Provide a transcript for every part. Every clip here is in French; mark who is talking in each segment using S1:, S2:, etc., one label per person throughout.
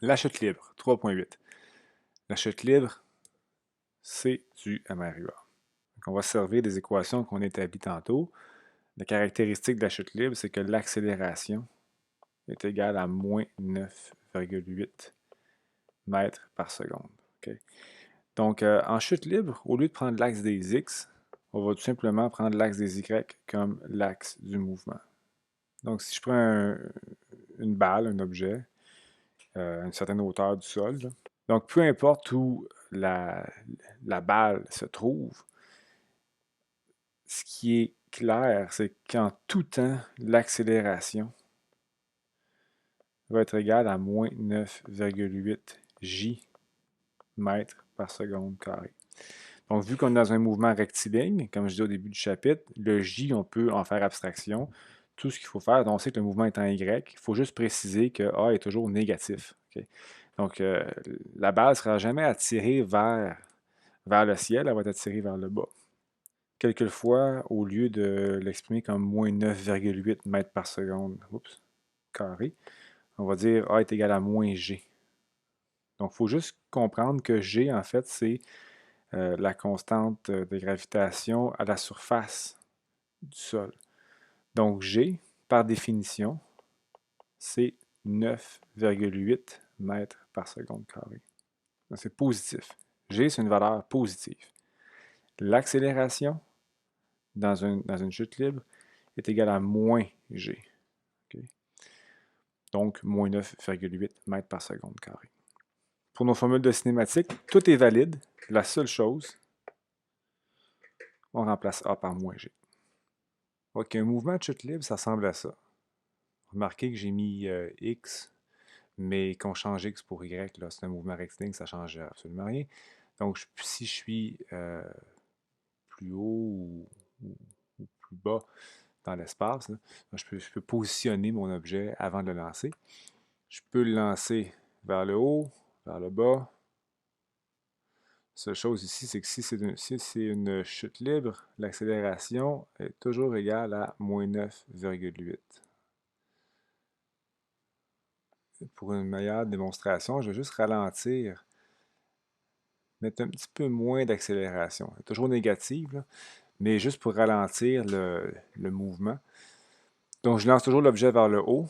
S1: La chute libre, 3.8. La chute libre, c'est du MRUA. Donc, on va se servir des équations qu'on a établies tantôt. La caractéristique de la chute libre, c'est que l'accélération est égale à moins 9,8 mètres par seconde. Okay? Donc, en chute libre, au lieu de prendre l'axe des X, on va tout simplement prendre l'axe des Y comme l'axe du mouvement. Donc, si je prends une balle, un objet, à une certaine hauteur du sol, là, donc peu importe où la balle se trouve, ce qui est clair, c'est qu'en tout temps, l'accélération va être égale à moins 9,8 j mètres par seconde carré. Donc, vu qu'on est dans un mouvement rectiligne, comme je disais au début du chapitre, le J, on peut en faire abstraction. Tout ce qu'il faut faire, on sait que le mouvement est en Y, il faut juste préciser que A est toujours négatif. Okay? Donc, la balle ne sera jamais attirée vers le ciel, elle va être attirée vers le bas. Quelquefois, au lieu de l'exprimer comme moins 9,8 mètres par seconde carré, on va dire A est égal à moins G. Donc, il faut juste comprendre que G, en fait, c'est la constante de gravitation à la surface du sol. Donc G, par définition, c'est 9,8 mètres par seconde carré. C'est positif. G, c'est une valeur positive. L'accélération dans une chute libre est égale à moins G. Okay? Donc, moins 9,8 mètres par seconde carré. Pour nos formules de cinématique, tout est valide. La seule chose, on remplace A par moins G. Ok, un mouvement de chute libre, ça ressemble à ça. Remarquez que j'ai mis X, mais qu'on change X pour Y, là, c'est un mouvement rectiligne, ça ne change absolument rien. Donc, si je suis plus haut ou plus bas dans l'espace, je peux positionner mon objet avant de le lancer. Je peux le lancer vers le haut, vers le bas. La seule chose ici, c'est que si c'est une chute libre, l'accélération est toujours égale à moins 9,8. Pour une meilleure démonstration, je vais juste ralentir, mettre un petit peu moins d'accélération. Elle est toujours négative, là, mais juste pour ralentir le mouvement. Donc, je lance toujours l'objet vers le haut.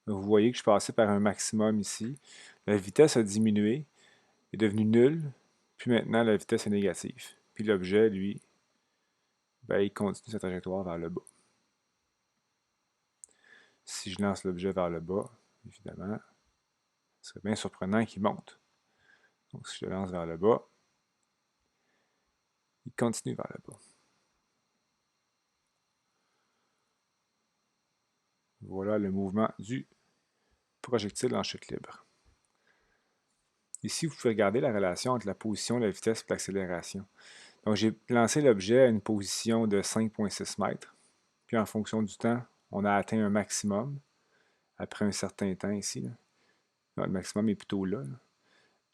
S1: Vous voyez que je passais par un maximum ici. La vitesse a diminué, est devenue nulle, puis maintenant la vitesse est négative. Puis l'objet, lui, ben, il continue sa trajectoire vers le bas. Si je lance l'objet vers le bas, évidemment, ce serait bien surprenant qu'il monte. Donc, si je le lance vers le bas, il continue vers le bas. Voilà le mouvement du projectile en chute libre. Ici, vous pouvez regarder la relation entre la position, la vitesse et l'accélération. Donc, j'ai lancé l'objet à une position de 5,6 mètres. Puis, en fonction du temps, on a atteint un maximum après un certain temps ici. Là. Non, le maximum est plutôt là, là.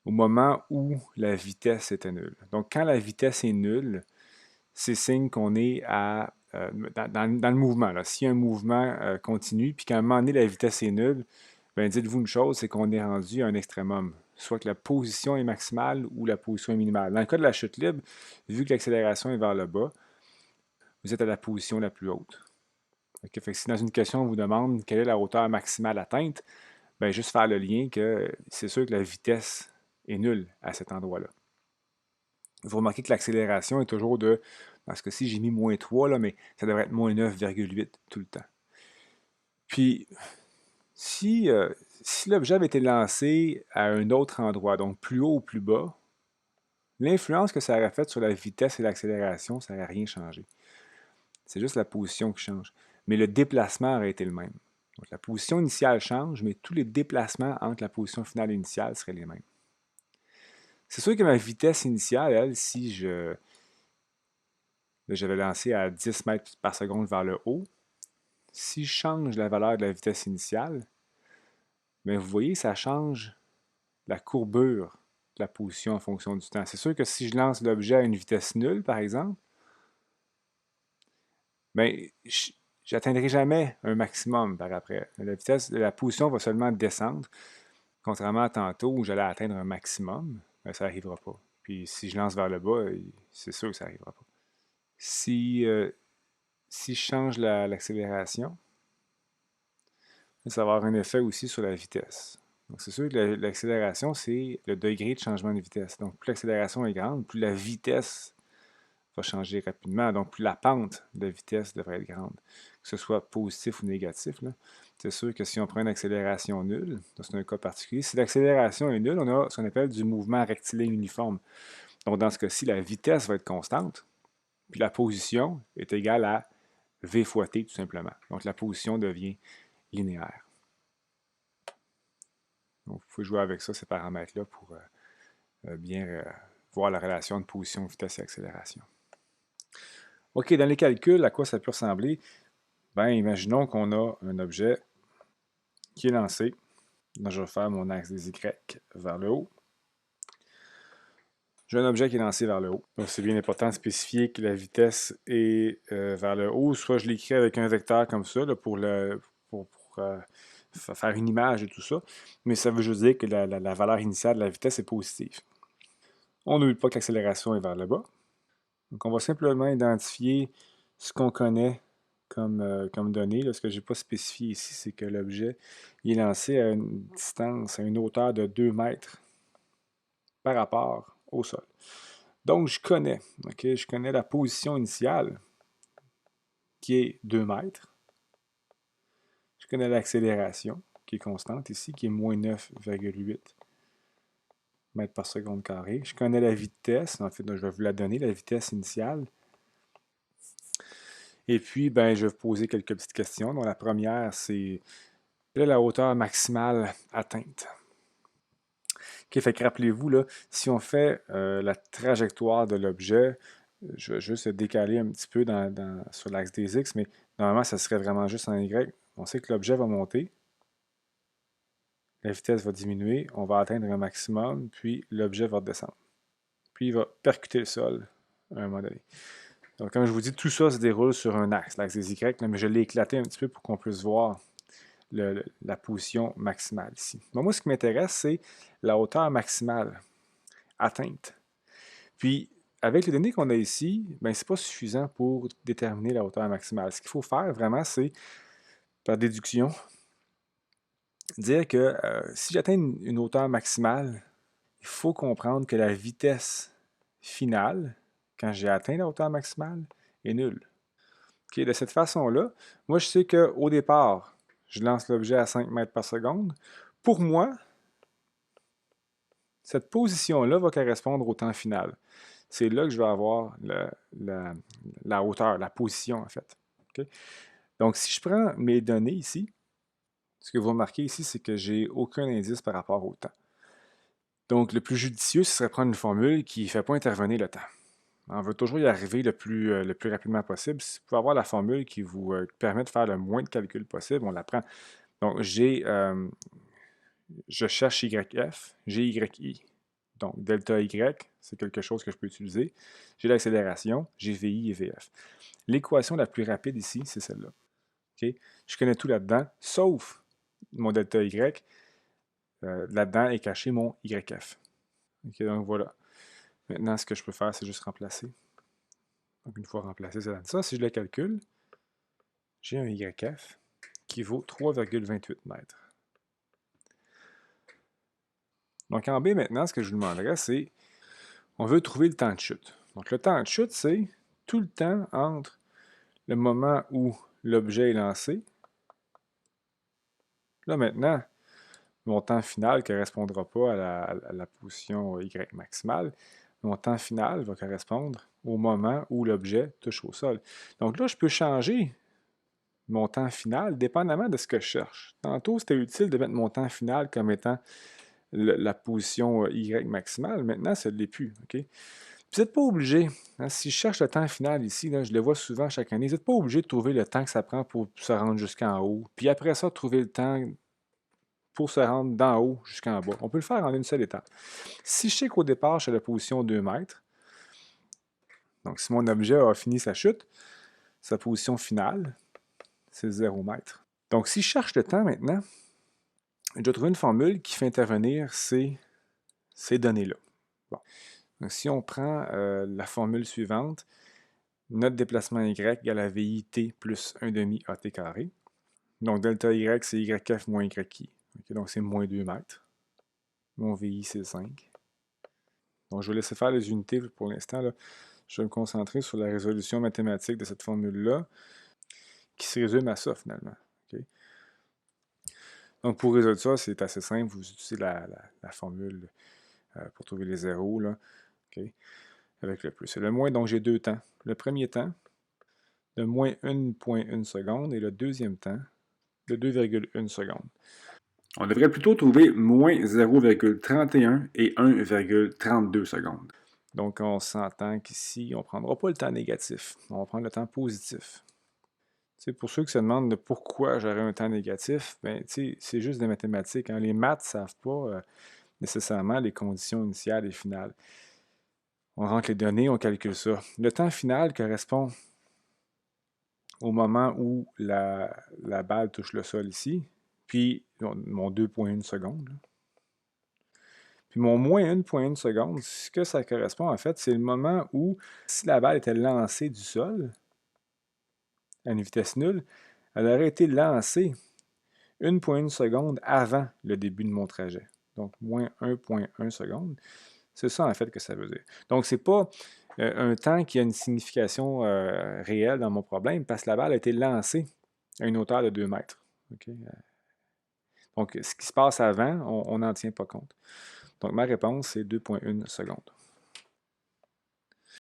S1: Au moment où la vitesse était nulle. Donc, quand la vitesse est nulle, c'est signe qu'on est dans le mouvement. Si un mouvement continue, puis qu'à un moment donné, la vitesse est nulle, ben dites-vous une chose, c'est qu'on est rendu à un extrémum. Soit que la position est maximale ou la position est minimale. Dans le cas de la chute libre, vu que l'accélération est vers le bas, vous êtes à la position la plus haute. Okay? Fait que si dans une question, on vous demande quelle est la hauteur maximale atteinte, ben juste faire le lien que c'est sûr que la vitesse est nulle à cet endroit-là. Vous remarquez que l'accélération est toujours parce que si j'ai mis moins 3, là, mais ça devrait être moins 9,8 tout le temps. Puis, si, si l'objet avait été lancé à un autre endroit, donc plus haut ou plus bas, l'influence que ça aurait faite sur la vitesse et l'accélération, ça n'aurait rien changé. C'est juste la position qui change. Mais le déplacement aurait été le même. Donc la position initiale change, mais tous les déplacements entre la position finale et initiale seraient les mêmes. C'est sûr que ma vitesse initiale, elle, si j'avais lancé à 10 mètres par seconde vers le haut, si je change la valeur de la vitesse initiale, bien, vous voyez, ça change la courbure de la position en fonction du temps. C'est sûr que si je lance l'objet à une vitesse nulle, par exemple, bien, j'atteindrai jamais un maximum par après. La position va seulement descendre, contrairement à tantôt où j'allais atteindre un maximum, ben, ça n'arrivera pas. Puis si je lance vers le bas, c'est sûr que ça n'arrivera pas. Si je change l'accélération, ça va avoir un effet aussi sur la vitesse. Donc c'est sûr que l'accélération, c'est le degré de changement de vitesse. Donc plus l'accélération est grande, plus la vitesse va changer rapidement. Donc plus la pente de vitesse devrait être grande, que ce soit positif ou négatif. C'est sûr que si on prend une accélération nulle, c'est un cas particulier, si l'accélération est nulle, on a ce qu'on appelle du mouvement rectiligne uniforme. Donc dans ce cas-ci, la vitesse va être constante, puis la position est égale à v fois t tout simplement. Donc la position devient linéaire. Donc vous pouvez jouer avec ça, ces paramètres-là, pour bien voir la relation de position, vitesse et accélération. OK, dans les calculs, à quoi ça peut ressembler? Ben, imaginons qu'on a un objet qui est lancé. Donc, je vais faire mon axe des Y vers le haut. J'ai un objet qui est lancé vers le haut. Donc, c'est bien important de spécifier que la vitesse est vers le haut. Soit je l'écris avec un vecteur comme ça là, pour faire une image et tout ça. Mais ça veut juste dire que la valeur initiale de la vitesse est positive. On n'oublie pas que l'accélération est vers le bas. Donc, on va simplement identifier ce qu'on connaît comme données. Là, ce que je n'ai pas spécifié ici, c'est que l'objet est lancé à une distance, à une hauteur de 2 mètres par rapport au sol. Donc, je connais la position initiale, qui est 2 mètres. Je connais l'accélération, qui est constante ici, qui est moins 9,8 mètres par seconde carré. Je connais la vitesse, en fait, je vais vous la donner, la vitesse initiale. Et puis, ben, je vais vous poser quelques petites questions. Donc, la première, c'est quelle est la hauteur maximale atteinte? OK, fait que rappelez-vous, là, si on fait la trajectoire de l'objet, je vais juste décaler un petit peu sur l'axe des X, mais normalement, ça serait vraiment juste en Y. On sait que l'objet va monter, la vitesse va diminuer, on va atteindre un maximum, puis l'objet va descendre. Puis il va percuter le sol à un moment donné. Donc, comme je vous dis, tout ça se déroule sur un axe, l'axe des Y, là, mais je l'ai éclaté un petit peu pour qu'on puisse voir la position maximale ici. Donc, moi, ce qui m'intéresse, c'est la hauteur maximale atteinte. Puis, avec les données qu'on a ici, ben, ce n'est pas suffisant pour déterminer la hauteur maximale. Ce qu'il faut faire vraiment, c'est, par déduction, dire que si j'atteins une hauteur maximale, il faut comprendre que la vitesse finale, quand j'ai atteint la hauteur maximale, est nulle. Okay, de cette façon-là, moi, je sais qu'au départ, je lance l'objet à 5 mètres par seconde. Pour moi, cette position-là va correspondre au temps final. C'est là que je vais avoir la hauteur, la position, en fait. Okay? Donc, si je prends mes données ici, ce que vous remarquez ici, c'est que j'ai aucun indice par rapport au temps. Donc, le plus judicieux, ce serait prendre une formule qui ne fait pas intervenir le temps. On veut toujours y arriver le plus rapidement possible. Si vous pouvez avoir la formule qui vous permet de faire le moins de calculs possible, on la prend. Donc, je cherche YF, j'ai YI. Donc, delta Y, c'est quelque chose que je peux utiliser. J'ai l'accélération, j'ai VI et VF. L'équation la plus rapide ici, c'est celle-là. Okay? Je connais tout là-dedans, sauf mon delta Y. Là-dedans est caché mon YF. Okay, donc voilà. Maintenant, ce que je peux faire, c'est juste remplacer. Donc, une fois remplacé, ça donne ça. Si je le calcule, j'ai un YF qui vaut 3,28 mètres. Donc, en B, maintenant, ce que je vous demanderais, c'est, on veut trouver le temps de chute. Donc, le temps de chute, c'est tout le temps entre le moment où l'objet est lancé. Là, maintenant, mon temps final ne correspondra pas à la position Y maximale. Mon temps final va correspondre au moment où l'objet touche au sol. Donc là, je peux changer mon temps final dépendamment de ce que je cherche. Tantôt, c'était utile de mettre mon temps final comme étant la position Y maximale. Maintenant, ça ne l'est plus. Okay? Vous n'êtes pas obligé, hein, si je cherche le temps final ici, là, je le vois souvent chaque année, vous n'êtes pas obligé de trouver le temps que ça prend pour se rendre jusqu'en haut. Puis après ça, trouver le temps pour se rendre d'en haut jusqu'en bas. On peut le faire en une seule étape. Si je sais qu'au départ, je suis à la position 2 mètres, donc si mon objet a fini sa chute, sa position finale, c'est 0 mètres. Donc, si je cherche le temps maintenant, je dois trouver une formule qui fait intervenir ces données-là. Bon. Donc, si on prend la formule suivante, notre déplacement y égale à VIT plus 1 demi AT carré. Donc, delta y, c'est YF moins YI. Okay, donc, c'est moins 2 mètres. Mon VI, c'est 5. Donc, je vais laisser faire les unités pour l'instant. Je vais me concentrer sur la résolution mathématique de cette formule-là, qui se résume à ça, finalement. Okay? Donc, pour résoudre ça, c'est assez simple. Vous utilisez la formule pour trouver les zéros, là, okay? Avec le plus et le moins. Donc, j'ai deux temps. Le premier temps, de moins 1,1 seconde, et le deuxième temps, de 2,1 secondes.
S2: On devrait plutôt trouver moins 0,31 et 1,32 secondes.
S1: Donc, on s'entend qu'ici, on ne prendra pas le temps négatif. On va prendre le temps positif. T'sais, pour ceux qui se demandent pourquoi j'aurais un temps négatif, ben, c'est juste des mathématiques. Hein. Les maths ne savent pas nécessairement les conditions initiales et finales. On rentre les données, on calcule ça. Le temps final correspond au moment où la balle touche le sol ici, puis mon 2,1 secondes. Là. Puis mon moins 1,1 seconde, ce que ça correspond en fait, c'est le moment où, si la balle était lancée du sol, à une vitesse nulle, elle aurait été lancée 1,1 seconde avant le début de mon trajet. Donc, moins 1,1 seconde. C'est ça, en fait, que ça veut dire. Donc, ce n'est pas un temps qui a une signification réelle dans mon problème, parce que la balle a été lancée à une hauteur de 2 mètres. Okay? Donc, ce qui se passe avant, on n'en tient pas compte. Donc, ma réponse, c'est 2,1 secondes.